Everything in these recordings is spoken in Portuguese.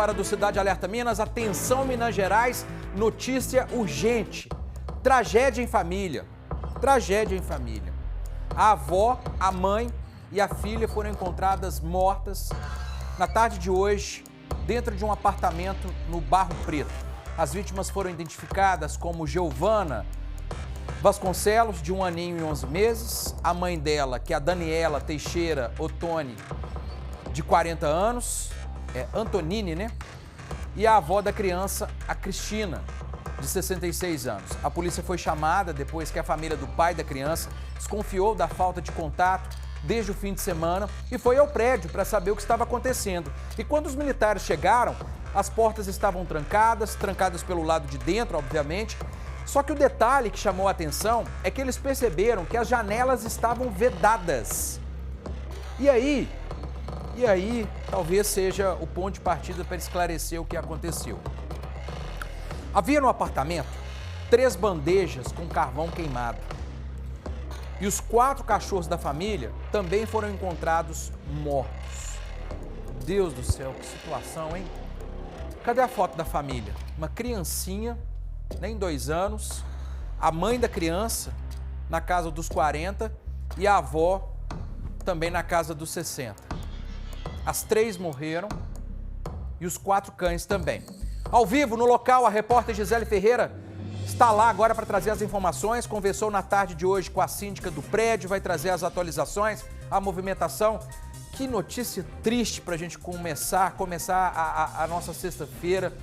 hora do Cidade Alerta Minas. Atenção, Minas Gerais, notícia urgente. Tragédia em família. Tragédia em família. A avó, a mãe e a filha foram encontradas mortas na tarde de hoje, dentro de um apartamento no Barro Preto. As vítimas foram identificadas como Giovana Vasconcelos, de 1 aninho e 11 meses, a mãe dela, que é a Daniela Teixeira Ottoni, de 40 anos, Antonini, né? E a avó da criança, a Cristina, de 66 anos. A polícia foi chamada depois que a família do pai da criança desconfiou da falta de contato desde o fim de semana e foi ao prédio para saber o que estava acontecendo. E quando os militares chegaram, as portas estavam trancadas pelo lado de dentro, obviamente. Só que o detalhe que chamou a atenção é que eles perceberam que as janelas estavam vedadas. E aí, talvez seja o ponto de partida para esclarecer o que aconteceu. Havia no apartamento 3 bandejas com carvão queimado. E os 4 cachorros da família também foram encontrados mortos. Deus do céu, que situação, hein? Cadê a foto da família? Uma criancinha, nem 2 anos, a mãe da criança na casa dos 40 e a avó também na casa dos 60. As 3 morreram e os 4 cães também. Ao vivo, no local, a repórter Gisele Ferreira está lá agora para trazer as informações. Conversou na tarde de hoje com a síndica do prédio, vai trazer as atualizações, a movimentação. Que notícia triste para a gente começar a nossa sexta-feira,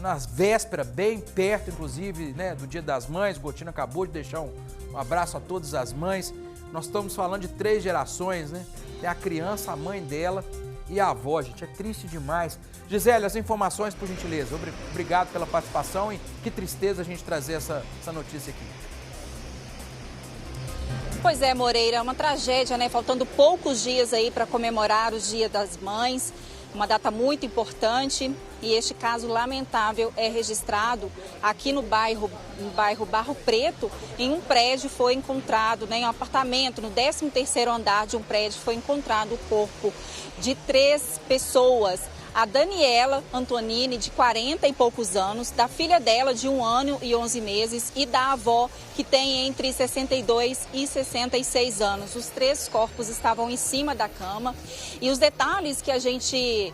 nas vésperas, bem perto, inclusive, né, do Dia das Mães. O Gotino acabou de deixar um abraço a todas as mães. Nós estamos falando de 3 gerações, né? Tem a criança, a mãe dela e a avó, gente. É triste demais. Gisele, as informações, por gentileza. Obrigado pela participação e que tristeza a gente trazer essa notícia aqui. Pois é, Moreira, é uma tragédia, né? Faltando poucos dias aí para comemorar o Dia das Mães, uma data muito importante. E este caso lamentável é registrado aqui no bairro Barro Preto. Em um prédio foi encontrado, né, em um apartamento, no 13º andar de um prédio, foi encontrado o corpo de 3 pessoas. A Daniela Antonini, de 40 e poucos anos, da filha dela, de 1 ano e 11 meses, e da avó, que tem entre 62 e 66 anos. Os 3 corpos estavam em cima da cama. E os detalhes que a gente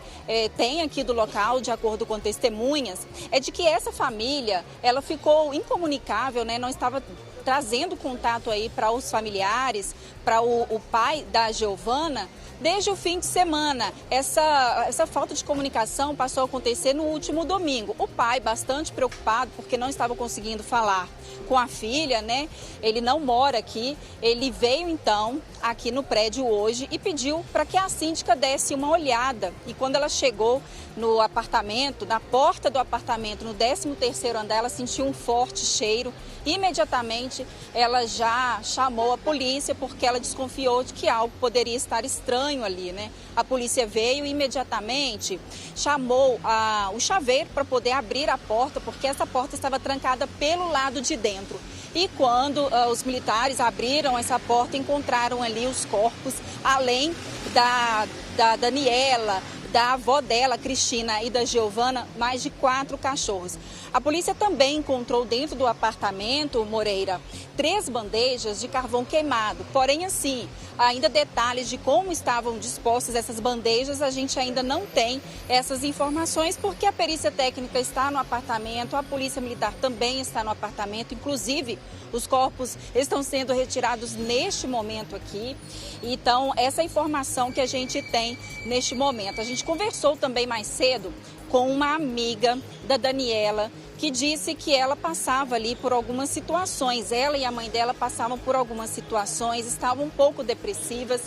tem aqui do local, de acordo com testemunhas, é de que essa família, ela ficou incomunicável, né? Não estava trazendo contato aí para os familiares, para o pai da Giovana, desde o fim de semana. Essa falta de comunicação passou a acontecer no último domingo. O pai, bastante preocupado, porque não estava conseguindo falar com a filha, né? Ele não mora aqui. Ele veio, então, aqui no prédio hoje e pediu para que a síndica desse uma olhada. E quando ela chegou no apartamento, na porta do apartamento, no 13º andar, ela sentiu um forte cheiro. Imediatamente, ela já chamou a polícia, porque ela desconfiou de que algo poderia estar estranho ali, né? A polícia veio e imediatamente chamou o chaveiro para poder abrir a porta, porque essa porta estava trancada pelo lado de dentro. E quando os militares abriram essa porta, encontraram ali os corpos, além da Daniela, da avó dela, Cristina, e da Giovana, mais de 4 cachorros. A polícia também encontrou dentro do apartamento, Moreira, 3 bandejas de carvão queimado. Porém, assim, ainda detalhes de como estavam dispostas essas bandejas, a gente ainda não tem essas informações, porque a perícia técnica está no apartamento, a polícia militar também está no apartamento, inclusive os corpos estão sendo retirados neste momento aqui. Então, essa informação que a gente tem neste momento. A gente conversou também mais cedo com uma amiga da Daniela, que disse que ela passava ali por algumas situações. Ela e a mãe dela passavam por algumas situações, estavam um pouco depressivas.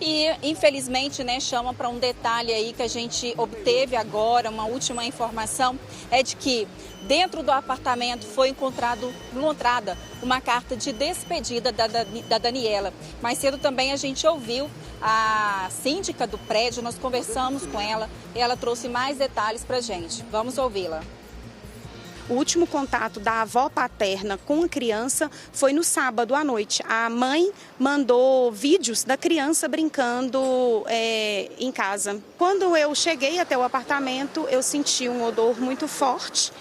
E, infelizmente, né, chama para um detalhe aí que a gente obteve agora, uma última informação, é de que dentro do apartamento foi encontrada uma carta de despedida da Daniela. Mais cedo também a gente ouviu a síndica do prédio, nós conversamos com ela e ela trouxe mais detalhes para a gente. Vamos ouvi-la. O último contato da avó paterna com a criança foi no sábado à noite. A mãe mandou vídeos da criança brincando em casa. Quando eu cheguei até o apartamento, eu senti um odor muito forte.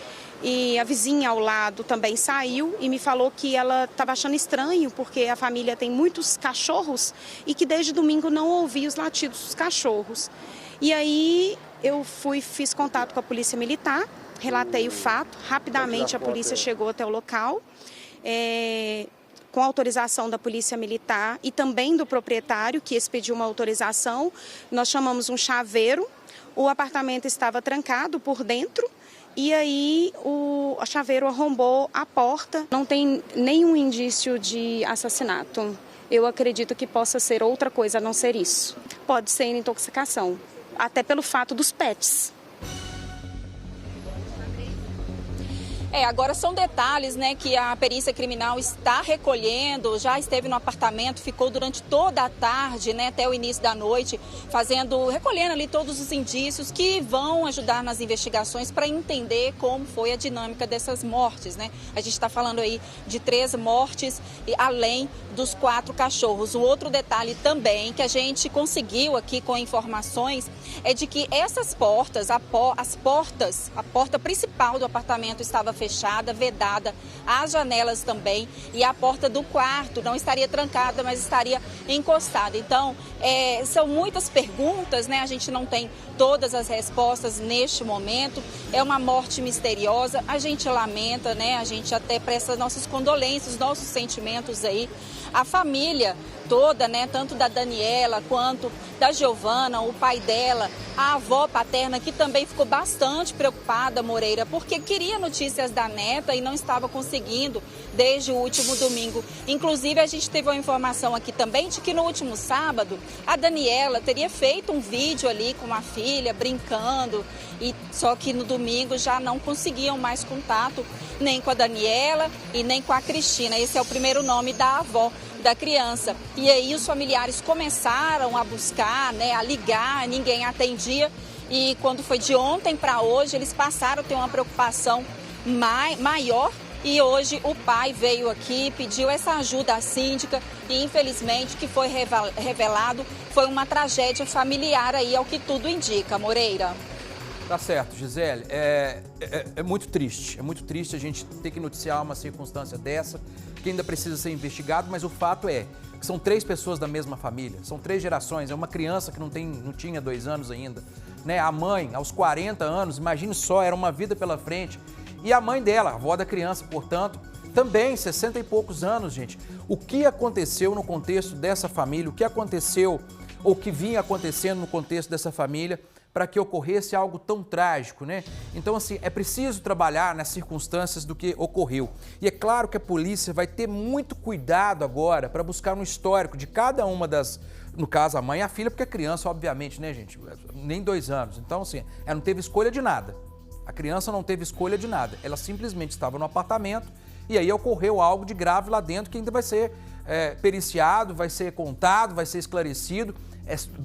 E a vizinha ao lado também saiu e me falou que ela estava achando estranho porque a família tem muitos cachorros e que desde domingo não ouvia os latidos dos cachorros. E aí eu fiz contato com a polícia militar, relatei o fato, rapidamente a polícia chegou até o local, com autorização da polícia militar e também do proprietário que expediu uma autorização. Nós chamamos um chaveiro, o apartamento estava trancado por dentro. E aí o chaveiro arrombou a porta. Não tem nenhum indício de assassinato. Eu acredito que possa ser outra coisa a não ser isso. Pode ser intoxicação, até pelo fato dos pets. Agora são detalhes, né, que a perícia criminal está recolhendo, já esteve no apartamento, ficou durante toda a tarde, né, até o início da noite, recolhendo ali todos os indícios que vão ajudar nas investigações para entender como foi a dinâmica dessas mortes, né? A gente está falando aí de 3 mortes, além dos 4 cachorros. O outro detalhe também que a gente conseguiu aqui com informações é de que essas portas, a porta principal do apartamento estava fechada, vedada, as janelas também, e a porta do quarto não estaria trancada, mas estaria encostada. Então, são muitas perguntas, né? A gente não tem todas as respostas neste momento. É uma morte misteriosa, a gente lamenta, né? A gente até presta nossas condolências, nossos sentimentos aí. A família toda, né, tanto da Daniela quanto da Giovana, o pai dela, a avó paterna, que também ficou bastante preocupada, Moreira, porque queria notícias da neta e não estava conseguindo desde o último domingo. Inclusive, a gente teve uma informação aqui também de que no último sábado, a Daniela teria feito um vídeo ali com a filha, brincando, só que no domingo já não conseguiam mais contato nem com a Daniela e nem com a Cristina. Esse é o primeiro nome da avó da criança. E aí os familiares começaram a buscar, né, a ligar, ninguém atendia. E quando foi de ontem para hoje, eles passaram a ter uma preocupação maior. E hoje o pai veio aqui, pediu essa ajuda à síndica e infelizmente o que foi revelado foi uma tragédia familiar aí, ao que tudo indica, Moreira. Tá certo, Gisele. É muito triste. É muito triste a gente ter que noticiar uma circunstância dessa, que ainda precisa ser investigado, mas o fato é que são 3 pessoas da mesma família, são 3 gerações, é uma criança que não tinha 2 anos ainda, né? A mãe, aos 40 anos, imagine só, era uma vida pela frente. E a mãe dela, a avó da criança, portanto, também 60 e poucos anos, gente. O que aconteceu no contexto dessa família, o que aconteceu ou que vinha acontecendo no contexto dessa família para que ocorresse algo tão trágico, né? Então, assim, é preciso trabalhar nas circunstâncias do que ocorreu. E é claro que a polícia vai ter muito cuidado agora para buscar um histórico de cada uma das, no caso a mãe e a filha, porque a criança, obviamente, né, gente, nem 2 anos. Então, assim, ela não teve escolha de nada. A criança não teve escolha de nada. Ela simplesmente estava no apartamento e aí ocorreu algo de grave lá dentro que ainda vai ser periciado, vai ser contado, vai ser esclarecido.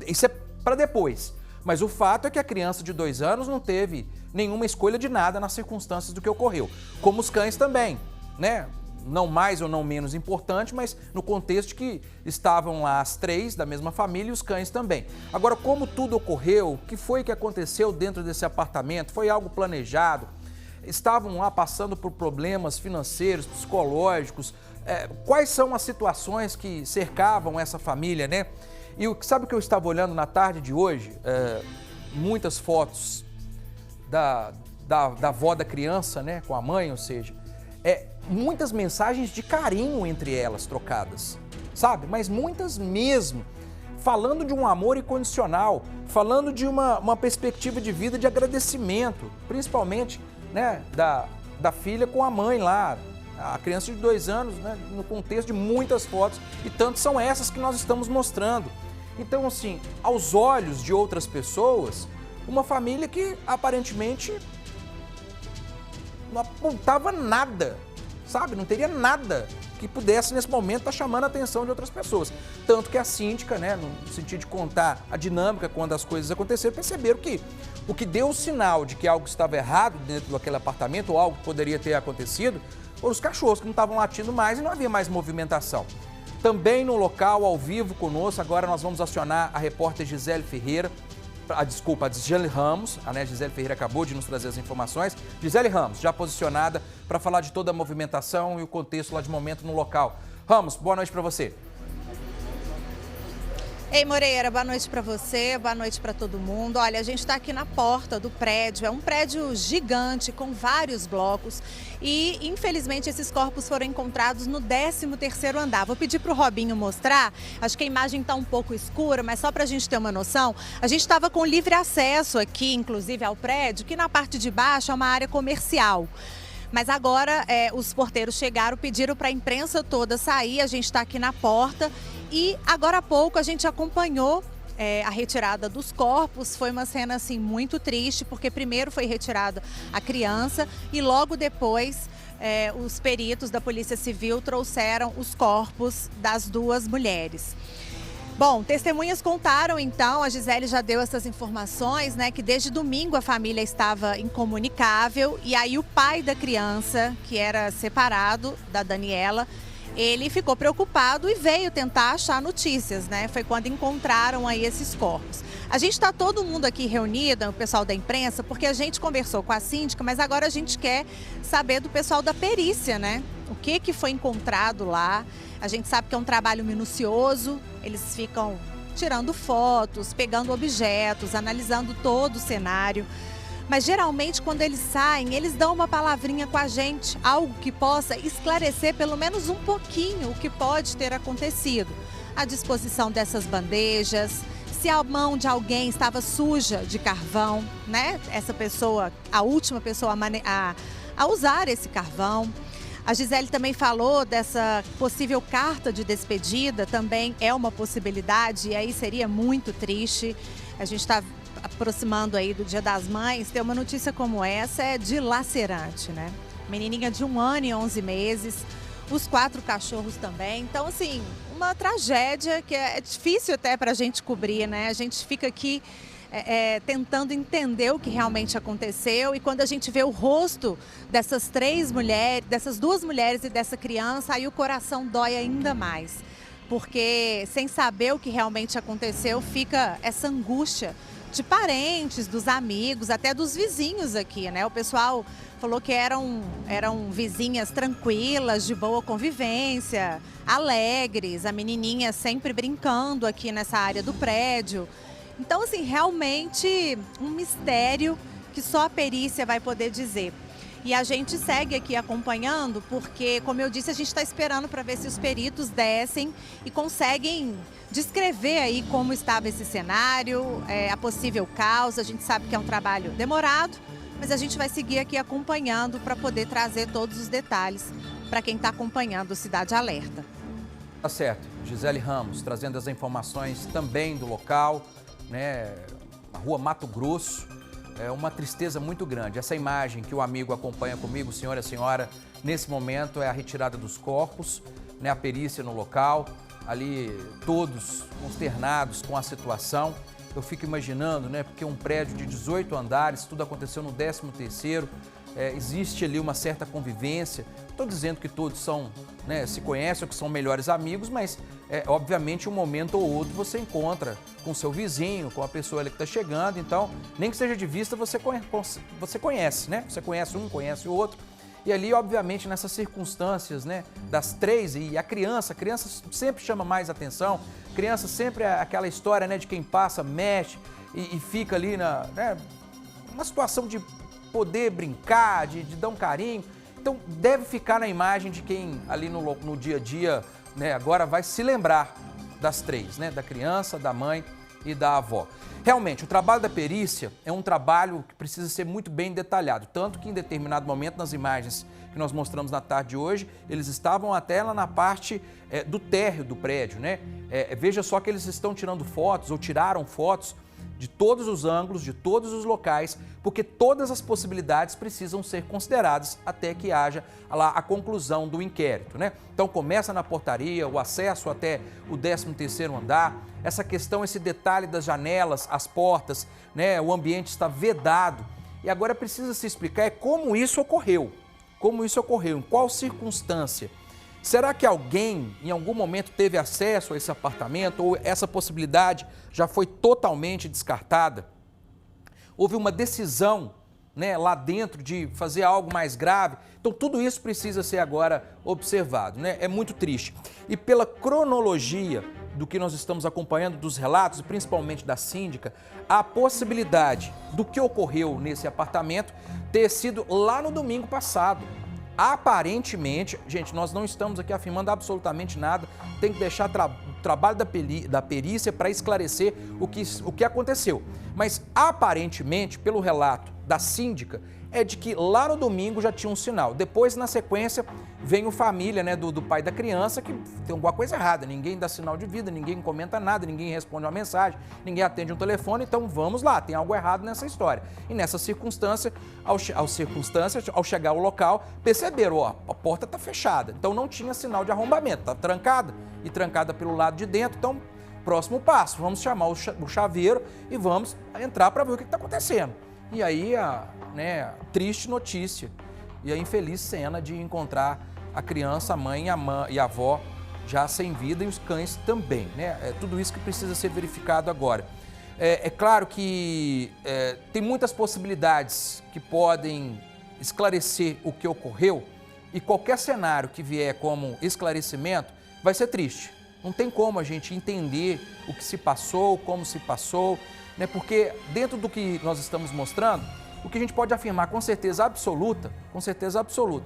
Isso é para depois. Mas o fato é que a criança de 2 anos não teve nenhuma escolha de nada nas circunstâncias do que ocorreu. Como os cães também, né? Não mais ou não menos importante, mas no contexto de que estavam lá as 3 da mesma família e os cães também. Agora, como tudo ocorreu, o que foi que aconteceu dentro desse apartamento? Foi algo planejado? Estavam lá passando por problemas financeiros, psicológicos? Quais são as situações que cercavam essa família, né? E sabe o que eu estava olhando na tarde de hoje? Muitas fotos da avó da criança, né, com a mãe, ou seja, muitas mensagens de carinho entre elas trocadas, sabe? Mas muitas mesmo, falando de um amor incondicional, falando de uma perspectiva de vida de agradecimento, principalmente, né, da filha com a mãe lá, a criança de 2 anos, né, no contexto de muitas fotos, e tanto são essas que nós estamos mostrando. Então, assim, aos olhos de outras pessoas, uma família que aparentemente não apontava nada, sabe? Não teria nada que pudesse, nesse momento, estar chamando a atenção de outras pessoas. Tanto que a síndica, né, no sentido de contar a dinâmica quando as coisas aconteceram, perceberam que O que deu o sinal de que algo estava errado dentro daquele apartamento, ou algo que poderia ter acontecido, foram os cachorros que não estavam latindo mais e não havia mais movimentação. Também no local, ao vivo conosco, agora nós vamos acionar a repórter Gisele Ferreira, a Gisele Ramos, a Gisele Ferreira acabou de nos trazer as informações. Gisele Ramos, já posicionada para falar de toda a movimentação e o contexto lá de momento no local. Ramos, boa noite para você. Ei, Moreira, boa noite para você, boa noite para todo mundo. Olha, a gente está aqui na porta do prédio, é um prédio gigante com vários blocos e, infelizmente, esses corpos foram encontrados no 13º andar. Vou pedir para o Robinho mostrar, acho que a imagem está um pouco escura, mas só para a gente ter uma noção, a gente estava com livre acesso aqui, inclusive, ao prédio, que na parte de baixo é uma área comercial. Mas agora os porteiros chegaram, pediram para a imprensa toda sair, a gente está aqui na porta. E agora há pouco a gente acompanhou a retirada dos corpos. Foi uma cena assim muito triste, porque primeiro foi retirada a criança e logo depois os peritos da Polícia Civil trouxeram os corpos das duas mulheres. Bom, testemunhas contaram então, a Gisele já deu essas informações, né, que desde domingo a família estava incomunicável e aí o pai da criança, que era separado da Daniela, ele ficou preocupado e veio tentar achar notícias, né? Foi quando encontraram aí esses corpos. A gente está todo mundo aqui reunido, o pessoal da imprensa, porque a gente conversou com a síndica, mas agora a gente quer saber do pessoal da perícia, né? O que foi encontrado lá. A gente sabe que é um trabalho minucioso, eles ficam tirando fotos, pegando objetos, analisando todo o cenário. Mas geralmente quando eles saem, eles dão uma palavrinha com a gente, algo que possa esclarecer pelo menos um pouquinho o que pode ter acontecido. A disposição dessas bandejas, se a mão de alguém estava suja de carvão, né? Essa pessoa, a última pessoa a usar esse carvão. A Gisele também falou dessa possível carta de despedida, também é uma possibilidade e aí seria muito triste. A gente está aproximando aí do Dia das Mães, ter uma notícia como essa é dilacerante, né? Menininha de 1 ano e 11 meses, os 4 cachorros também. Então, assim, uma tragédia que é difícil até para a gente cobrir, né? A gente fica aqui tentando entender o que realmente aconteceu e quando a gente vê o rosto dessas 3 mulheres, dessas 2 mulheres e dessa criança, aí o coração dói ainda mais. Porque sem saber o que realmente aconteceu, fica essa angústia de parentes, dos amigos, até dos vizinhos aqui, né? O pessoal falou que eram vizinhas tranquilas, de boa convivência, alegres, a menininha sempre brincando aqui nessa área do prédio. Então, assim, realmente um mistério que só a perícia vai poder dizer. E a gente segue aqui acompanhando porque, como eu disse, a gente está esperando para ver se os peritos descem e conseguem descrever aí como estava esse cenário, a possível causa. A gente sabe que é um trabalho demorado, mas a gente vai seguir aqui acompanhando para poder trazer todos os detalhes para quem está acompanhando o Cidade Alerta. Tá certo. Gisele Ramos trazendo as informações também do local, né? Na rua Mato Grosso. É uma tristeza muito grande. Essa imagem que o amigo acompanha comigo, o senhor e a senhora, nesse momento é a retirada dos corpos, né? A perícia no local, ali todos consternados com a situação. Eu fico imaginando, né? Porque um prédio de 18 andares, tudo aconteceu no 13º, existe ali uma certa convivência. Estou dizendo que todos são, né, se conhecem ou que são melhores amigos, mas obviamente um momento ou outro você encontra com seu vizinho, com a pessoa que está chegando, então nem que seja de vista você conhece, né? Você conhece um, conhece o outro. E ali, obviamente, nessas circunstâncias, né, das 3, e a criança sempre chama mais atenção, criança sempre é aquela história, né, de quem passa, mexe e fica ali numa situação de poder brincar, de dar um carinho. Então, deve ficar na imagem de quem ali no dia a dia, né, agora vai se lembrar das 3, né, da criança, da mãe e da avó. Realmente, o trabalho da perícia é um trabalho que precisa ser muito bem detalhado, tanto que em determinado momento, nas imagens que nós mostramos na tarde de hoje, eles estavam até lá na parte do térreo do prédio, né? Veja só que eles estão tirando fotos ou tiraram fotos de todos os ângulos, de todos os locais, porque todas as possibilidades precisam ser consideradas até que haja lá a conclusão do inquérito, né? Então começa na portaria, o acesso até o 13º andar, essa questão, esse detalhe das janelas, as portas, né? O ambiente está vedado. E agora precisa se explicar como isso ocorreu. Como isso ocorreu, em qual circunstância. Será que alguém, em algum momento, teve acesso a esse apartamento ou essa possibilidade já foi totalmente descartada? Houve uma decisão, né, lá dentro de fazer algo mais grave? Então, tudo isso precisa ser agora observado, né? É muito triste. E pela cronologia do que nós estamos acompanhando, dos relatos, e principalmente da síndica, a possibilidade do que ocorreu nesse apartamento ter sido lá no domingo passado. Aparentemente, gente, nós não estamos aqui afirmando absolutamente nada, tem que deixar o trabalho da perícia para esclarecer o que aconteceu. Mas aparentemente, pelo relato da síndica, é de que lá no domingo já tinha um sinal. Depois, na sequência, vem o família, né, do pai da criança, que tem alguma coisa errada. Ninguém dá sinal de vida, ninguém comenta nada, ninguém responde uma mensagem, ninguém atende um telefone. Então vamos lá, tem algo errado nessa história. E nessa circunstância, ao chegar ao local, perceberam, ó, a porta está fechada. Então não tinha sinal de arrombamento, está trancada e trancada pelo lado de dentro. Então, próximo passo, vamos chamar o chaveiro e vamos entrar para ver o que está acontecendo. E aí a triste notícia e a infeliz cena de encontrar a criança, a mãe e a avó já sem vida e os cães também, né? É tudo isso que precisa ser verificado agora. É claro que tem muitas possibilidades que podem esclarecer o que ocorreu e qualquer cenário que vier como esclarecimento vai ser triste. Não tem como a gente entender o que se passou, como se passou, né? Porque dentro do que nós estamos mostrando, o que a gente pode afirmar com certeza absoluta,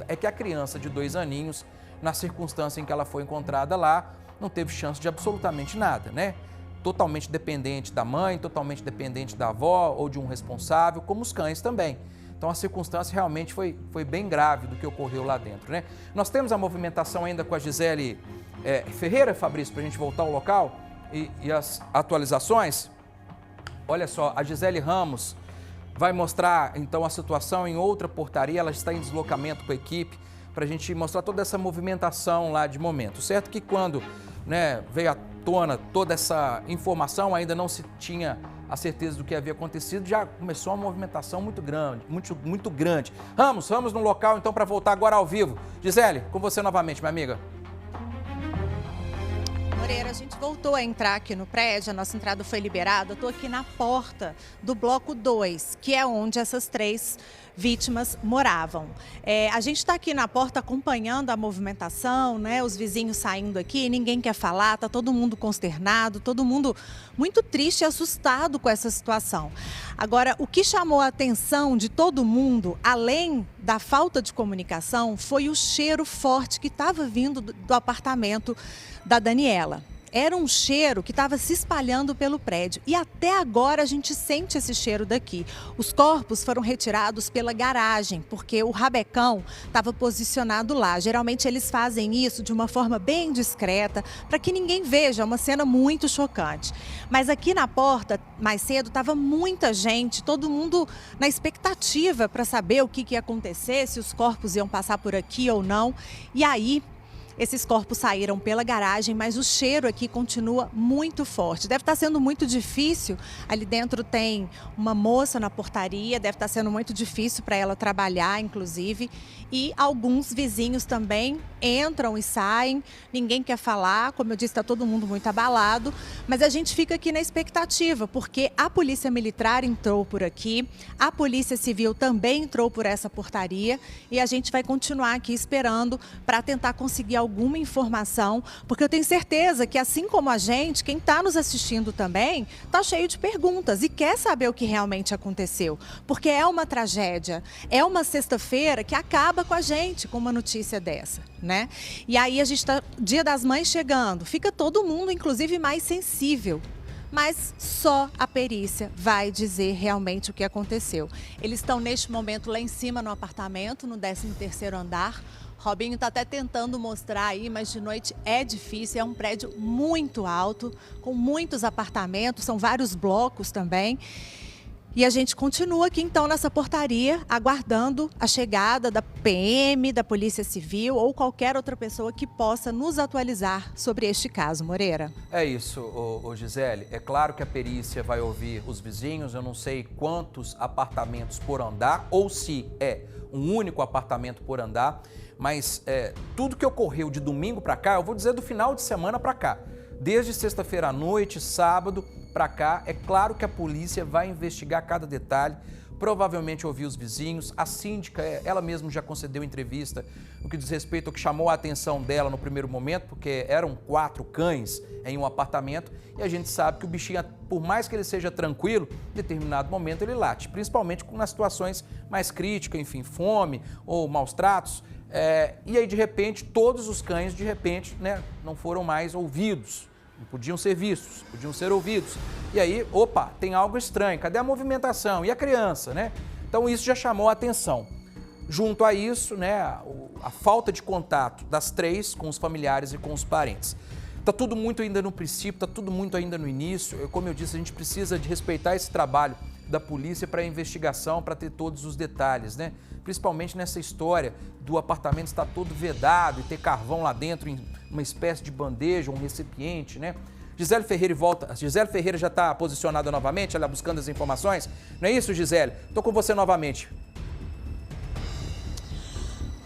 é que a criança de 2 aninhos, na circunstância em que ela foi encontrada lá, não teve chance de absolutamente nada, né? Totalmente dependente da mãe, totalmente dependente da avó ou de um responsável, como os cães também. Então a circunstância realmente foi bem grave do que ocorreu lá dentro, né? Nós temos a movimentação ainda com a Gisele Ferreira, Fabrício, para a gente voltar ao local e as atualizações. Olha só, a Gisele Ramos vai mostrar então a situação em outra portaria, ela está em deslocamento com a equipe para a gente mostrar toda essa movimentação lá de momento. Certo que quando, né, veio à tona toda essa informação, ainda não se tinha a certeza do que havia acontecido, já começou uma movimentação muito grande, muito grande. Vamos no local então para voltar agora ao vivo. Gisele, com você novamente, minha amiga. Moreira, a gente voltou a entrar aqui no prédio, a nossa entrada foi liberada. Estou aqui na porta do bloco 2, que é onde essas 3 vítimas moravam. A gente está aqui na porta acompanhando a movimentação, né? Os vizinhos saindo aqui, ninguém quer falar, está todo mundo consternado, todo mundo muito triste e assustado com essa situação. Agora, o que chamou a atenção de todo mundo, além da falta de comunicação, foi o cheiro forte que estava vindo do apartamento da Daniela. Era um cheiro que estava se espalhando pelo prédio e até agora a gente sente esse cheiro daqui. Os corpos foram retirados pela garagem, porque o rabecão estava posicionado lá. Geralmente eles fazem isso de uma forma bem discreta, para que ninguém veja, é uma cena muito chocante. Mas aqui na porta, mais cedo, estava muita gente, todo mundo na expectativa para saber o que ia acontecer, se os corpos iam passar por aqui ou não. E aí, esses corpos saíram pela garagem, mas o cheiro aqui continua muito forte. Deve estar sendo muito difícil. Ali dentro tem uma moça na portaria, deve estar sendo muito difícil para ela trabalhar, inclusive. E alguns vizinhos também entram e saem, ninguém quer falar. Como eu disse, está todo mundo muito abalado. Mas a gente fica aqui na expectativa, porque a Polícia Militar entrou por aqui, a Polícia Civil também entrou por essa portaria e a gente vai continuar aqui esperando para tentar conseguir alguma informação, porque eu tenho certeza que, assim como a gente, quem está nos assistindo também está cheio de perguntas e quer saber o que realmente aconteceu, porque é uma tragédia, é uma sexta-feira que acaba com a gente com uma notícia dessa, né? E aí a gente está, Dia das Mães chegando, fica todo mundo, inclusive, mais sensível. Mas só a perícia vai dizer realmente o que aconteceu. Eles estão neste momento lá em cima no apartamento, no 13º andar. Robinho está até tentando mostrar aí, mas de noite é difícil. É um prédio muito alto, com muitos apartamentos, são vários blocos também. E a gente continua aqui então nessa portaria, aguardando a chegada da PM, da Polícia Civil ou qualquer outra pessoa que possa nos atualizar sobre este caso, Moreira. É isso, Gisele. É claro que a perícia vai ouvir os vizinhos, eu não sei quantos apartamentos por andar ou se é um único apartamento por andar, mas tudo que ocorreu de domingo para cá, eu vou dizer do final de semana para cá, desde sexta-feira à noite, sábado para cá, é claro que a polícia vai investigar cada detalhe, provavelmente ouvir os vizinhos. A síndica, ela mesma já concedeu entrevista no que diz respeito ao que chamou a atenção dela no primeiro momento, porque eram 4 cães em um apartamento e a gente sabe que o bichinho, por mais que ele seja tranquilo, em determinado momento ele late, principalmente nas situações mais críticas, enfim, fome ou maus tratos. E aí, de repente, todos os cães, de repente, né, não foram mais ouvidos. Não podiam ser vistos, podiam ser ouvidos. E aí, opa, tem algo estranho, cadê a movimentação? E a criança, né? Então isso já chamou a atenção. Junto a isso, né, a falta de contato das 3 com os familiares e com os parentes. Tá tudo muito ainda no princípio, tá tudo muito ainda no início. Como eu disse, a gente precisa de respeitar esse trabalho da polícia para a investigação, para ter todos os detalhes, né? Principalmente nessa história do apartamento estar todo vedado e ter carvão lá dentro em uma espécie de bandeja, um recipiente, né? Gisele Ferreira volta. Gisele Ferreira já está posicionada novamente, ela buscando as informações. Não é isso, Gisele? Estou com você novamente.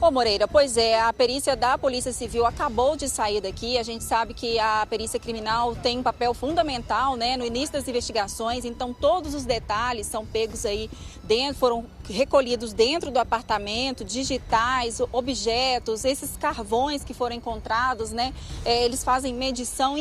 Ô Moreira, pois é, a perícia da Polícia Civil acabou de sair daqui. A gente sabe que a perícia criminal tem um papel fundamental, né, no início das investigações. Então todos os detalhes são pegos aí dentro, foram recolhidos dentro do apartamento, digitais, objetos, esses carvões que foram encontrados, né, eles fazem medição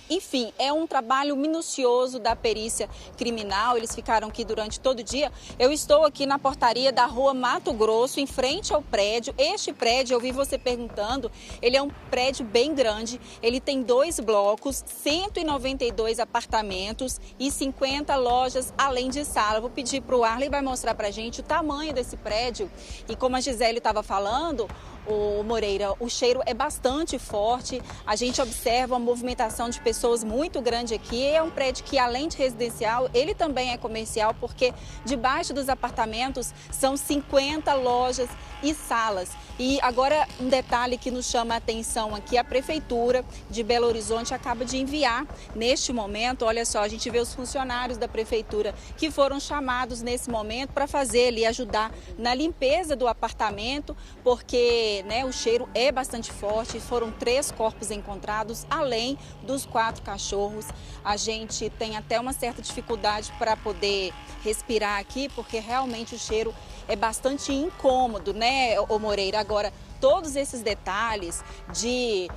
Enfim, é um trabalho minucioso da perícia criminal, eles ficaram aqui durante todo o dia. Eu estou aqui na portaria da rua Mato Grosso, em frente ao prédio. Este prédio, eu vi você perguntando, ele é um prédio bem grande, ele tem 2 blocos, 192 apartamentos e 50 lojas, além de sala. Vou pedir para o Arley, vai mostrar para a gente o tamanho desse prédio. E como a Gisele estava falando, o Moreira, o cheiro é bastante forte, a gente observa uma movimentação de pessoas muito grande aqui. É um prédio que, além de residencial, ele também é comercial, porque debaixo dos apartamentos são 50 lojas e salas. E agora um detalhe que nos chama a atenção aqui, a Prefeitura de Belo Horizonte acaba de enviar, neste momento, olha só, a gente vê os funcionários da Prefeitura que foram chamados nesse momento para fazer ali, ajudar na limpeza do apartamento, porque, né, o cheiro é bastante forte. Foram 3 corpos encontrados, além dos 4 cachorros. A gente tem até uma certa dificuldade para poder respirar aqui, porque realmente o cheiro é bastante incômodo, né, ô Moreira? Agora, todos esses detalhes de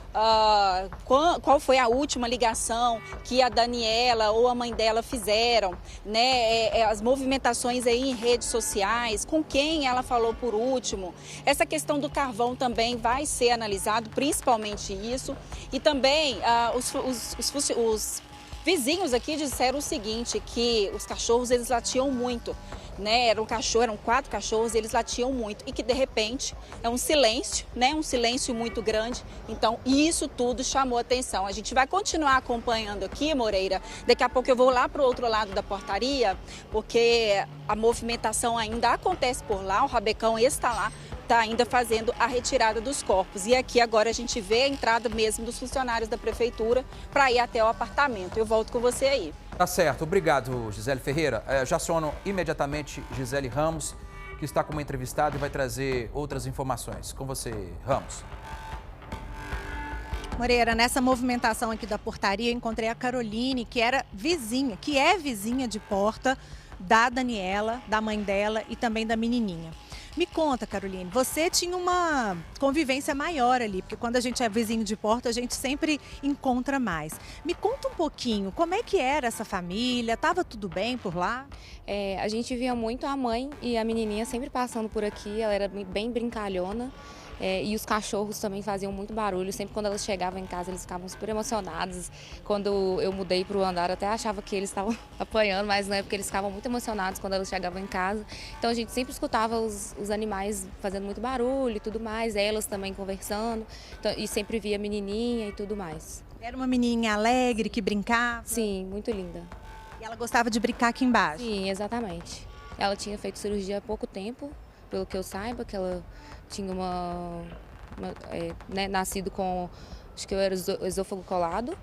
qual foi a última ligação que a Daniela ou a mãe dela fizeram, né? As movimentações aí em redes sociais, com quem ela falou por último. Essa questão do carvão também vai ser analisado, principalmente isso. E também os vizinhos aqui disseram o seguinte, que os cachorros, eles latiam muito, né? Eram 4 cachorros, eles latiam muito e que de repente é um silêncio, né? Um silêncio muito grande. Então isso tudo chamou atenção. A gente vai continuar acompanhando aqui, Moreira. Daqui a pouco eu vou lá para o outro lado da portaria, porque a movimentação ainda acontece por lá, o rabecão está lá, está ainda fazendo a retirada dos corpos. E aqui agora a gente vê a entrada mesmo dos funcionários da Prefeitura para ir até o apartamento. Eu volto com você aí. Tá certo, obrigado, Gisele Ferreira. Já aciono imediatamente Gisele Ramos, que está como entrevistada e vai trazer outras informações. Com você, Ramos. Moreira, nessa movimentação aqui da portaria, encontrei a Caroline, que é vizinha de porta da Daniela, da mãe dela e também da menininha. Me conta, Caroline, você tinha uma convivência maior ali, porque quando a gente é vizinho de porta, a gente sempre encontra mais. Me conta um pouquinho, como é que era essa família? Tava tudo bem por lá? A gente via muito a mãe e a menininha sempre passando por aqui, ela era bem brincalhona. E os cachorros também faziam muito barulho, sempre quando elas chegavam em casa eles ficavam super emocionados. Quando eu mudei para o andar até achava que eles estavam apanhando, mas não é porque eles ficavam muito emocionados quando elas chegavam em casa. Então a gente sempre escutava os os animais fazendo muito barulho e tudo mais, elas também conversando, então, e sempre via a menininha e tudo mais. Era uma menininha alegre que brincava? Sim, muito linda. E ela gostava de brincar aqui embaixo? Sim, exatamente. Ela tinha feito cirurgia há pouco tempo, pelo que eu saiba, que ela tinha né, nascido com, acho que eu era esôfago colado,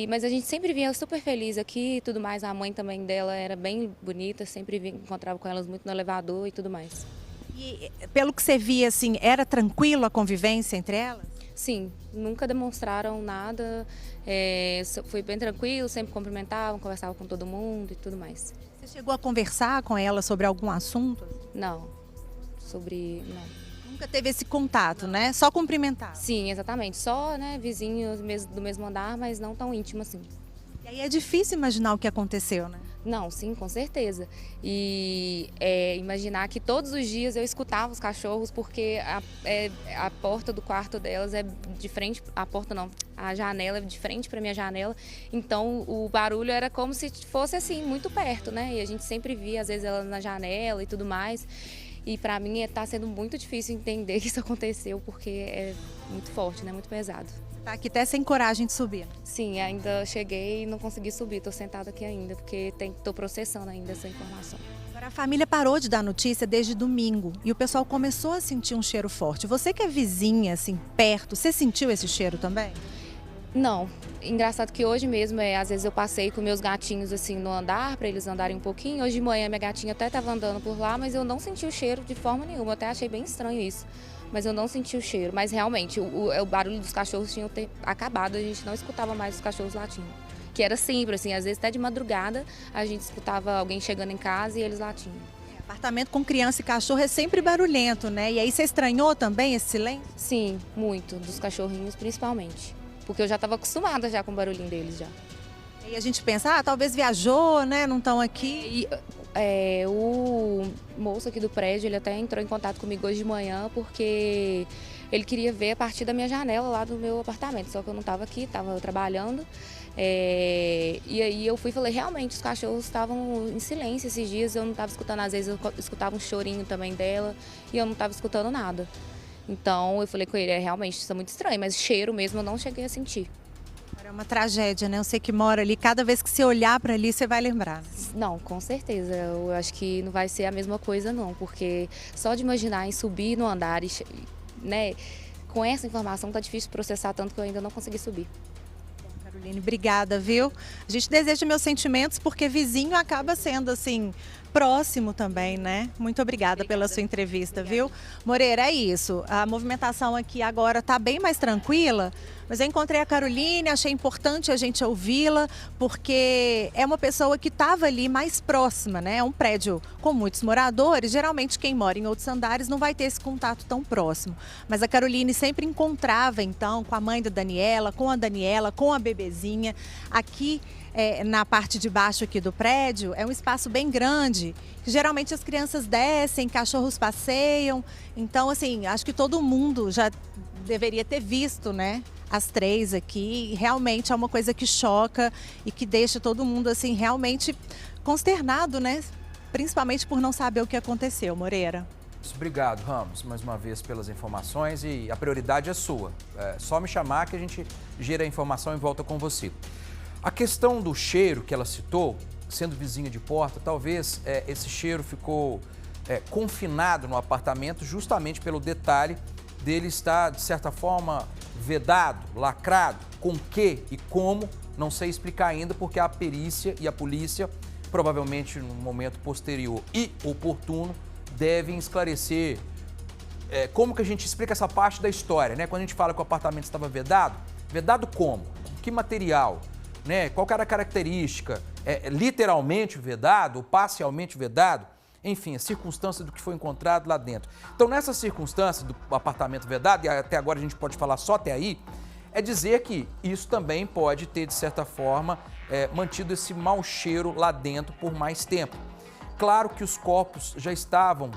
mas a gente sempre via ela super feliz aqui e tudo mais. A mãe também dela era bem bonita, sempre encontrava com elas muito no elevador e tudo mais. E pelo que você via, assim, era tranquilo a convivência entre elas? Sim, nunca demonstraram nada, foi bem tranquilo, sempre cumprimentavam, conversavam com todo mundo e tudo mais. Você chegou a conversar com ela sobre algum assunto? Não, não. Nunca teve esse contato, né? Só cumprimentar? Sim, exatamente, só, né, vizinhos do mesmo andar, mas não tão íntimo assim. E aí é difícil imaginar o que aconteceu, né? Não, sim, com certeza. E imaginar que todos os dias eu escutava os cachorros, porque a porta do quarto delas é de frente, a janela é de frente para minha janela, então o barulho era como se fosse assim, muito perto, né? E a gente sempre via, às vezes, ela na janela e tudo mais. E para mim está sendo muito difícil entender que isso aconteceu, porque é muito forte, né? Muito pesado. Tá aqui até sem coragem de subir. Sim, ainda cheguei e não consegui subir, estou sentada aqui ainda, porque estou processando ainda essa informação. Agora, a família parou de dar notícia desde domingo e o pessoal começou a sentir um cheiro forte. Você que é vizinha, assim, perto, você sentiu esse cheiro também? Não, engraçado que hoje mesmo, às vezes eu passei com meus gatinhos assim no andar, para eles andarem um pouquinho. Hoje de manhã minha gatinha até estava andando por lá, mas eu não senti o cheiro de forma nenhuma, eu até achei bem estranho isso. Mas eu não senti o cheiro, mas realmente o barulho dos cachorros tinha acabado, a gente não escutava mais os cachorros latindo. Que era sempre assim, às vezes até de madrugada a gente escutava alguém chegando em casa e eles latindo. Apartamento com criança e cachorro é sempre barulhento, né? E aí você estranhou também esse silêncio? Sim, muito, dos cachorrinhos principalmente. Porque eu já estava acostumada já com o barulhinho deles já. E a gente pensa, talvez viajou, né? Não estão aqui. O moço aqui do prédio, ele até entrou em contato comigo hoje de manhã, porque ele queria ver a partir da minha janela lá do meu apartamento. Só que eu não estava aqui, estava trabalhando. E aí eu fui e falei, realmente, os cachorros estavam em silêncio esses dias. Eu não estava escutando, às vezes eu escutava um chorinho também dela e eu não estava escutando nada. Então eu falei com ele, realmente, isso é muito estranho, mas cheiro mesmo eu não cheguei a sentir. É uma tragédia, né? Você que mora ali, cada vez que você olhar para ali, você vai lembrar. Não, com certeza. Eu acho que não vai ser a mesma coisa, não, porque só de imaginar em subir no andar, né? Com essa informação tá difícil processar, tanto que eu ainda não consegui subir. Caroline, obrigada, viu? A gente deseja meus sentimentos, porque vizinho acaba sendo, assim, próximo também, né? Muito obrigada pela sua entrevista, viu? Moreira, é isso. A movimentação aqui agora tá bem mais tranquila, mas eu encontrei a Caroline, achei importante a gente ouvi-la, porque é uma pessoa que estava ali mais próxima, né? É um prédio com muitos moradores, geralmente quem mora em outros andares não vai ter esse contato tão próximo. Mas a Caroline sempre encontrava, então, com a mãe da Daniela, com a bebezinha, aqui na parte de baixo aqui do prédio, é um espaço bem grande, que geralmente as crianças descem, cachorros passeiam, então, assim, acho que todo mundo já deveria ter visto, né? As três aqui, realmente é uma coisa que choca e que deixa todo mundo, assim, realmente consternado, né? Principalmente por não saber o que aconteceu, Moreira. Obrigado, Ramos, mais uma vez pelas informações e a prioridade é sua. É só me chamar que a gente gira a informação e volta com você. A questão do cheiro que ela citou, sendo vizinha de porta, talvez esse cheiro ficou confinado no apartamento justamente pelo detalhe dele estar, de certa forma, vedado, lacrado, com que e como, não sei explicar ainda, porque a perícia e a polícia, provavelmente no momento posterior e oportuno, devem esclarecer como que a gente explica essa parte da história, né? Quando a gente fala que o apartamento estava vedado, vedado como? Que material? Né? Qual era a característica? Literalmente vedado ou parcialmente vedado? Enfim, a circunstância do que foi encontrado lá dentro. Então, nessa circunstância do apartamento vedado, e até agora a gente pode falar só até aí, é dizer que isso também pode ter, de certa forma, mantido esse mau cheiro lá dentro por mais tempo. Claro que os corpos já estavam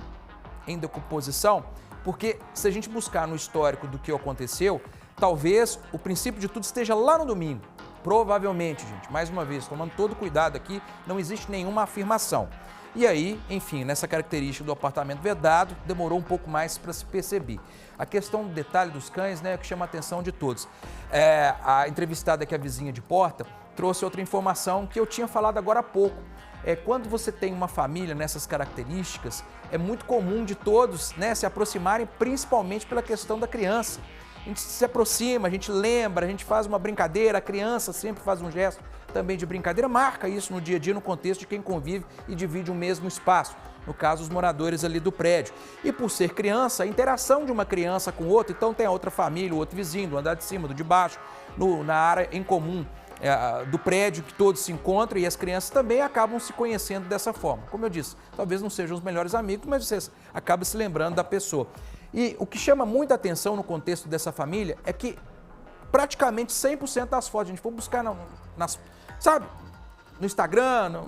em decomposição, porque se a gente buscar no histórico do que aconteceu, talvez o princípio de tudo esteja lá no domingo. Provavelmente, gente, mais uma vez, tomando todo cuidado aqui, não existe nenhuma afirmação. E aí, enfim, nessa característica do apartamento vedado, demorou um pouco mais para se perceber. A questão do detalhe dos cães, né, que chama a atenção de todos. A entrevistada que é a vizinha de porta trouxe outra informação que eu tinha falado agora há pouco. Quando você tem uma família nessas características, é muito comum de todos, né, se aproximarem, principalmente pela questão da criança. A gente se aproxima, a gente lembra, a gente faz uma brincadeira, a criança sempre faz um gesto também de brincadeira, marca isso no dia a dia, no contexto de quem convive e divide o mesmo espaço. No caso, os moradores ali do prédio. E por ser criança, a interação de uma criança com outra, então tem a outra família, o outro vizinho, do andar de cima, do de baixo, na área em comum do prédio que todos se encontram, e as crianças também acabam se conhecendo dessa forma. Como eu disse, talvez não sejam os melhores amigos, mas vocês acabam se lembrando da pessoa. E o que chama muita atenção no contexto dessa família é que praticamente 100% das fotos, a gente for buscar sabe, no Instagram,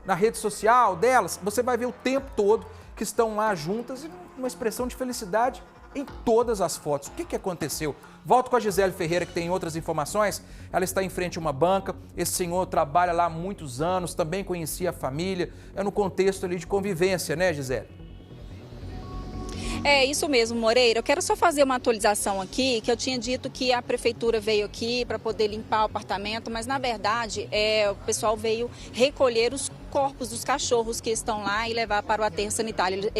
na rede social delas, você vai ver o tempo todo que estão lá juntas e uma expressão de felicidade em todas as fotos. O que aconteceu? Volto com a Gisele Ferreira, que tem outras informações. Ela está em frente a uma banca. Esse senhor trabalha lá há muitos anos, também conhecia a família. É no contexto ali de convivência, né, Gisele? É isso mesmo, Moreira. Eu quero só fazer uma atualização aqui, que eu tinha dito que a prefeitura veio aqui para poder limpar o apartamento, mas na verdade o pessoal veio recolher os corpos dos cachorros que estão lá e levar para o aterro sanitário.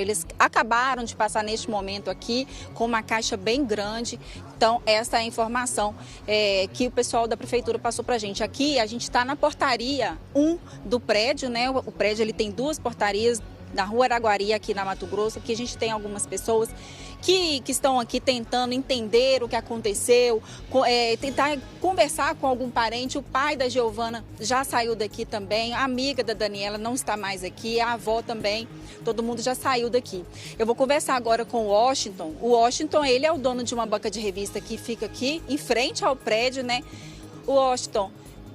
Eles acabaram de passar neste momento aqui com uma caixa bem grande. Então, essa é a informação que o pessoal da prefeitura passou para a gente. Aqui a gente está na portaria 1 do prédio, né? O prédio ele tem 2 portarias, na Rua Araguari, aqui na Mato Grosso, que a gente tem algumas pessoas que estão aqui tentando entender o que aconteceu, tentar conversar com algum parente. O pai da Giovana já saiu daqui também, a amiga da Daniela não está mais aqui, a avó também, todo mundo já saiu daqui. Eu vou conversar agora com o Washington. O Washington, ele é o dono de uma banca de revista que fica aqui em frente ao prédio, né? O Washington,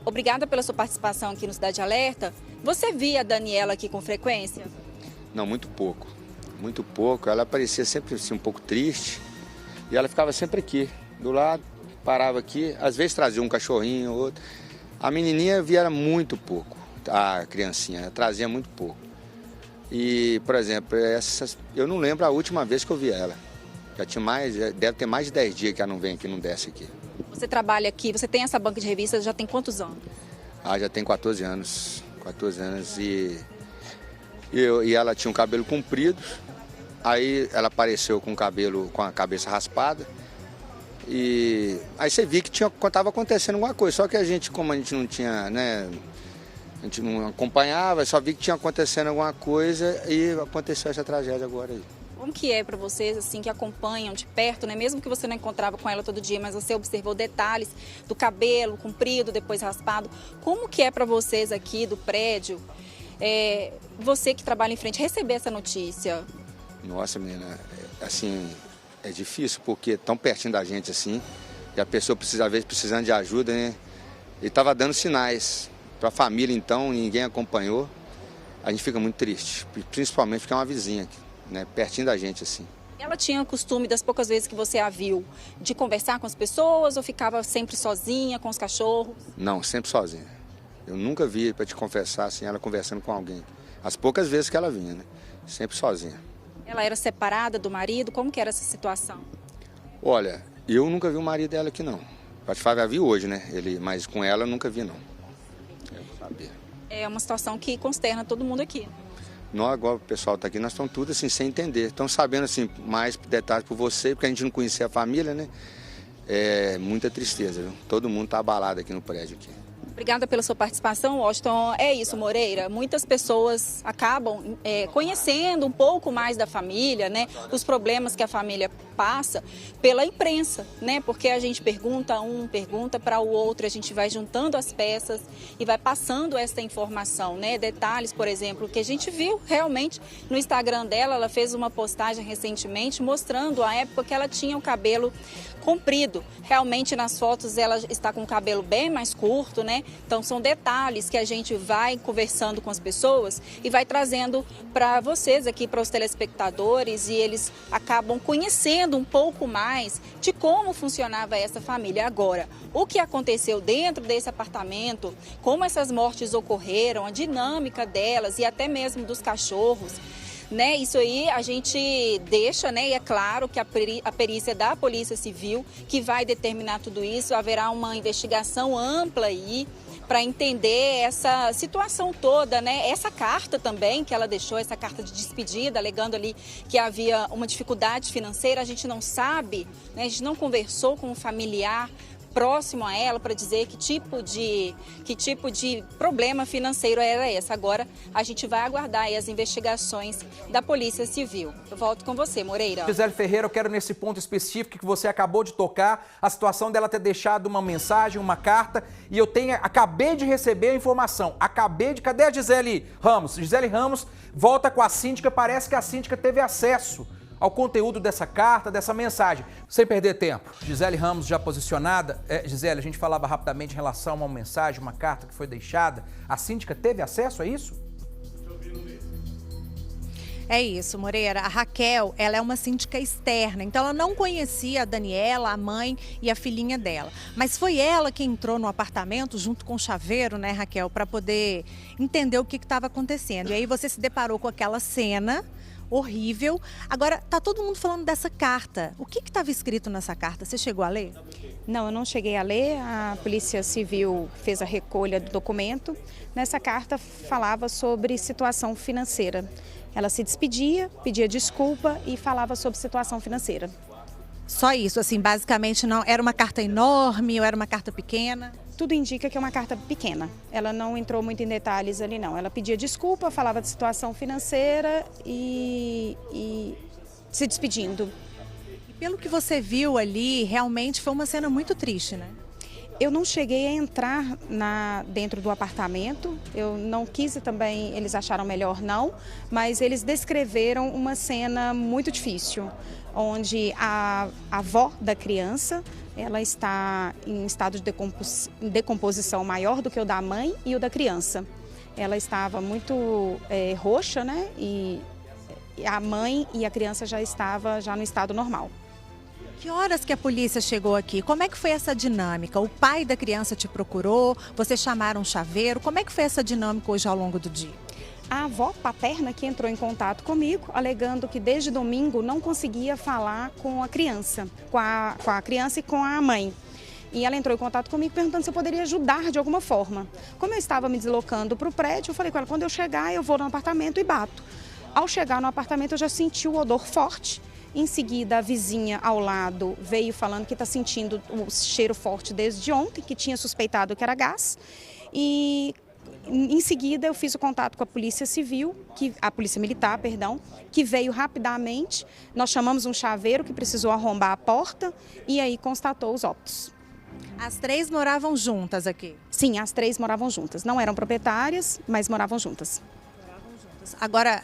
obrigada pela sua participação aqui no Cidade Alerta. Você via a Daniela aqui com frequência? Não, muito pouco. Muito pouco. Ela parecia sempre assim, um pouco triste. E ela ficava sempre aqui, do lado, parava aqui. Às vezes trazia um cachorrinho, outro. A menininha via muito pouco, a criancinha, trazia muito pouco. E, por exemplo, eu não lembro a última vez que eu vi ela. Deve ter mais de 10 dias que ela não vem aqui, não desce aqui. Você trabalha aqui, você tem essa banca de revistas, já tem quantos anos? Já tem 14 anos. 14 anos e ela tinha um cabelo comprido, aí ela apareceu com a cabeça raspada, e aí você viu que estava acontecendo alguma coisa, só que a gente, como a gente não tinha, né, a gente não acompanhava, só vi que tinha acontecendo alguma coisa e aconteceu essa tragédia agora aí. Como que é para vocês, assim, que acompanham de perto, né? Mesmo que você não encontrava com ela todo dia, mas você observou detalhes do cabelo comprido, depois raspado. Como que é para vocês aqui do prédio, você que trabalha em frente, receber essa notícia? Nossa, menina, assim, é difícil, porque tão pertinho da gente assim, e a pessoa precisa, às vezes, precisando de ajuda, né? E estava dando sinais para a família, então, ninguém acompanhou. A gente fica muito triste, principalmente porque é uma vizinha aqui, né? Pertinho da gente, assim. Ela tinha o costume, das poucas vezes que você a viu, de conversar com as pessoas ou ficava sempre sozinha com os cachorros? Não, sempre sozinha. Eu nunca vi, para te confessar, assim, ela conversando com alguém. As poucas vezes que ela vinha, né? Sempre sozinha. Ela era separada do marido? Como que era essa situação? Olha, eu nunca vi o marido dela aqui, não. Para te falar, já vi hoje, né? Mas com ela eu nunca vi, não. Eu sabia. É uma situação que consterna todo mundo aqui. Nós, agora o pessoal está aqui, nós estamos tudo assim, sem entender. Estão sabendo assim, mais detalhes por você, porque a gente não conhecia a família, né? É muita tristeza, viu? Todo mundo está abalado aqui no prédio aqui. Obrigada pela sua participação, Washington. É isso, Moreira. Muitas pessoas acabam conhecendo um pouco mais da família, né? Os problemas que a família passa pela imprensa, né? Porque a gente pergunta pergunta para o outro, a gente vai juntando as peças e vai passando essa informação, né? Detalhes, por exemplo, que a gente viu realmente no Instagram dela. Ela fez uma postagem recentemente mostrando a época que ela tinha o cabelo comprido. Realmente nas fotos ela está com o cabelo bem mais curto, né? né? Então são detalhes que a gente vai conversando com as pessoas e vai trazendo para vocês aqui, para os telespectadores, e eles acabam conhecendo um pouco mais de como funcionava essa família. Agora, o que aconteceu dentro desse apartamento, como essas mortes ocorreram, a dinâmica delas e até mesmo dos cachorros, né? Isso aí a gente deixa, né? E é claro que a perícia da Polícia Civil que vai determinar tudo isso. Haverá uma investigação ampla aí para entender essa situação toda, né? Essa carta também que ela deixou, essa carta de despedida, alegando ali que havia uma dificuldade financeira. A gente não sabe, né? A gente não conversou com um familiar próximo a ela para dizer que tipo de problema financeiro era esse. Agora a gente vai aguardar aí as investigações da Polícia Civil. Eu volto com você, Moreira. Gisele Ferreira, eu quero nesse ponto específico que você acabou de tocar, a situação dela ter deixado uma mensagem, uma carta, e eu acabei de receber a informação, cadê a Gisele Ramos? Gisele Ramos volta com a síndica, parece que a síndica teve acesso ao conteúdo dessa carta, dessa mensagem. Sem perder tempo, Gisele Ramos já posicionada. Gisele, a gente falava rapidamente em relação a uma mensagem, uma carta que foi deixada. A síndica teve acesso a isso? É isso, Moreira. A Raquel, ela é uma síndica externa, então ela não conhecia a Daniela, a mãe e a filhinha dela. Mas foi ela que entrou no apartamento junto com o chaveiro, né, Raquel, para poder entender o que estava acontecendo. E aí você se deparou com aquela cena horrível. Agora, tá todo mundo falando dessa carta. O que estava escrito nessa carta? Você chegou a ler? Não, eu não cheguei a ler. A Polícia Civil fez a recolha do documento. Nessa carta falava sobre situação financeira. Ela se despedia, pedia desculpa e falava sobre situação financeira. Só isso, assim, basicamente não era uma carta enorme ou era uma carta pequena? Tudo indica que é uma carta pequena. Ela não entrou muito em detalhes ali, não. Ela pedia desculpa, falava de situação financeira e se despedindo. E pelo que você viu ali, realmente foi uma cena muito triste, né? Eu não cheguei a entrar dentro do apartamento, eu não quis também, eles acharam melhor não, mas eles descreveram uma cena muito difícil, onde a avó da criança, ela está em estado de decomposição maior do que o da mãe e o da criança. Ela estava muito roxa, né? E a mãe e a criança já estava no estado normal. Que horas que a polícia chegou aqui? Como é que foi essa dinâmica? O pai da criança te procurou? Vocês chamaram um chaveiro? Como é que foi essa dinâmica hoje ao longo do dia? A avó paterna que entrou em contato comigo, alegando que desde domingo não conseguia falar com a criança, com a criança e com a mãe. E ela entrou em contato comigo perguntando se eu poderia ajudar de alguma forma. Como eu estava me deslocando para o prédio, eu falei com ela, quando eu chegar eu vou no apartamento e bato. Ao chegar no apartamento eu já senti o odor forte. Em seguida, a vizinha ao lado veio falando que está sentindo o cheiro forte desde ontem, que tinha suspeitado que era gás. E em seguida, eu fiz o contato com a Polícia Civil, a Polícia Militar, perdão, que veio rapidamente. Nós chamamos um chaveiro que precisou arrombar a porta e aí constatou os óbitos. As três moravam juntas aqui? Sim, as três moravam juntas. Não eram proprietárias, mas moravam juntas. Agora,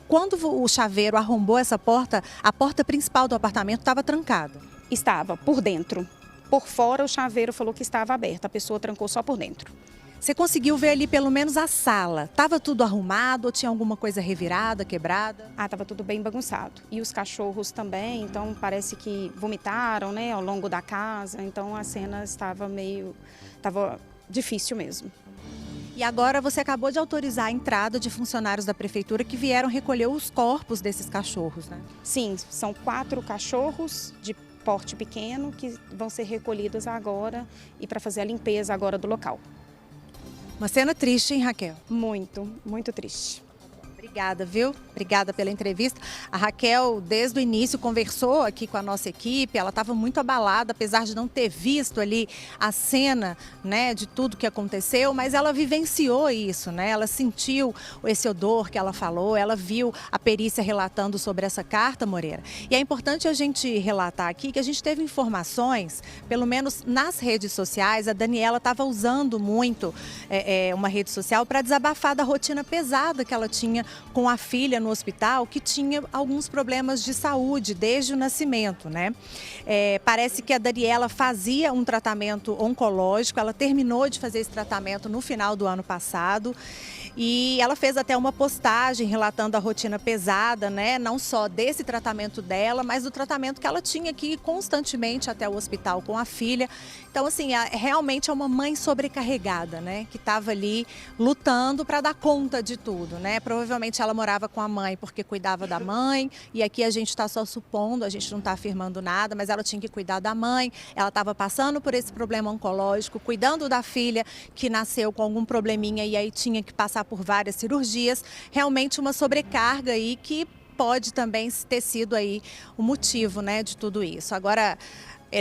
quando o chaveiro arrombou essa porta, a porta principal do apartamento estava trancada? Estava, por dentro. Por fora, o chaveiro falou que estava aberto, a pessoa trancou só por dentro. Você conseguiu ver ali pelo menos a sala? Estava tudo arrumado ou tinha alguma coisa revirada, quebrada? Estava tudo bem bagunçado. E os cachorros também, então parece que vomitaram, né, ao longo da casa. Então a cena estava difícil mesmo. E agora você acabou de autorizar a entrada de funcionários da prefeitura que vieram recolher os corpos desses cachorros, né? Sim, são 4 cachorros de porte pequeno que vão ser recolhidos agora e para fazer a limpeza agora do local. Uma cena triste, hein, Raquel? Muito, muito triste. Obrigada, viu? Obrigada pela entrevista. A Raquel, desde o início, conversou aqui com a nossa equipe. Ela estava muito abalada, apesar de não ter visto ali a cena, né, de tudo que aconteceu, mas ela vivenciou isso, né? Ela sentiu esse odor que ela falou, ela viu a perícia relatando sobre essa carta, Moreira. E é importante a gente relatar aqui que a gente teve informações, pelo menos nas redes sociais, a Daniela estava usando muito uma rede social para desabafar da rotina pesada que ela tinha com a filha no hospital que tinha alguns problemas de saúde desde o nascimento, né? Parece que a Daniela fazia um tratamento oncológico, ela terminou de fazer esse tratamento no final do ano passado. E ela fez até uma postagem relatando a rotina pesada, né? Não só desse tratamento dela, mas do tratamento que ela tinha que ir constantemente até o hospital com a filha. Então, assim, realmente é uma mãe sobrecarregada, né? Que estava ali lutando para dar conta de tudo, né? Provavelmente ela morava com a mãe porque cuidava da mãe. E aqui a gente está só supondo, a gente não está afirmando nada, mas ela tinha que cuidar da mãe. Ela estava passando por esse problema oncológico, cuidando da filha que nasceu com algum probleminha e aí tinha que passar por várias cirurgias, realmente uma sobrecarga aí que pode também ter sido aí o motivo, né, de tudo isso. Agora,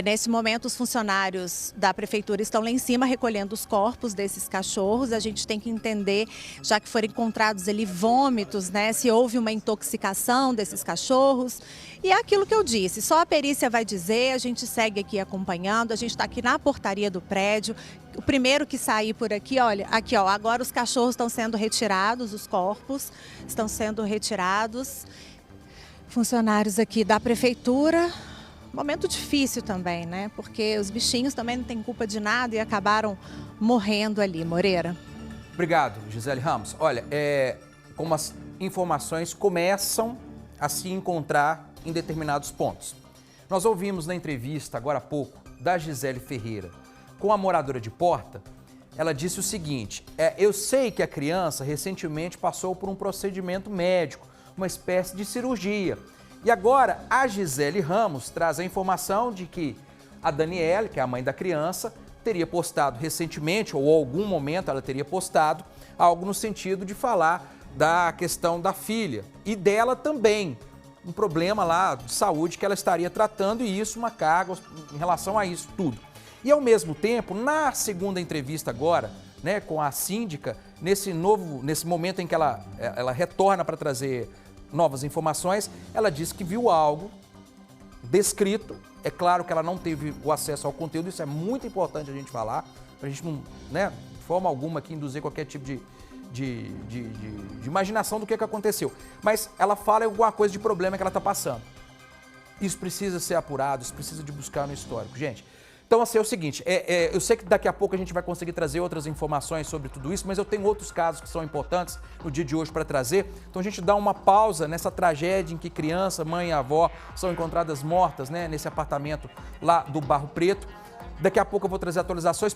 nesse momento, os funcionários da prefeitura estão lá em cima recolhendo os corpos desses cachorros. A gente tem que entender, já que foram encontrados ali vômitos, né, se houve uma intoxicação desses cachorros. E é aquilo que eu disse, só a perícia vai dizer, a gente segue aqui acompanhando, a gente está aqui na portaria do prédio. O primeiro que sair por aqui, olha, aqui ó, agora os cachorros estão sendo retirados, os corpos estão sendo retirados. Funcionários aqui da prefeitura. Momento difícil também, né? Porque os bichinhos também não têm culpa de nada e acabaram morrendo ali, Moreira. Obrigado, Gisele Ramos. Olha, como as informações começam a se encontrar em determinados pontos. Nós ouvimos na entrevista, agora há pouco, da Gisele Ferreira, com a moradora de Porta. Ela disse o seguinte, eu sei que a criança recentemente passou por um procedimento médico, uma espécie de cirurgia. E agora a Gisele Ramos traz a informação de que a Daniela, que é a mãe da criança, teria postado recentemente, ou algum momento ela teria postado, algo no sentido de falar da questão da filha e dela também, um problema lá de saúde que ela estaria tratando e isso, uma carga em relação a isso tudo. E ao mesmo tempo, na segunda entrevista agora, né, com a síndica, nesse momento em que ela retorna para trazer novas informações, ela disse que viu algo descrito. É claro que ela não teve o acesso ao conteúdo, isso é muito importante a gente falar, para a gente não, né, de forma alguma aqui induzir qualquer tipo de imaginação do que aconteceu. Mas ela fala alguma coisa de problema que ela está passando. Isso precisa ser apurado, isso precisa de buscar no histórico. Gente, então assim, é o seguinte, eu sei que daqui a pouco a gente vai conseguir trazer outras informações sobre tudo isso, mas eu tenho outros casos que são importantes no dia de hoje para trazer. Então a gente dá uma pausa nessa tragédia em que criança, mãe e avó são encontradas mortas, né, nesse apartamento lá do Barro Preto. Daqui a pouco eu vou trazer atualizações.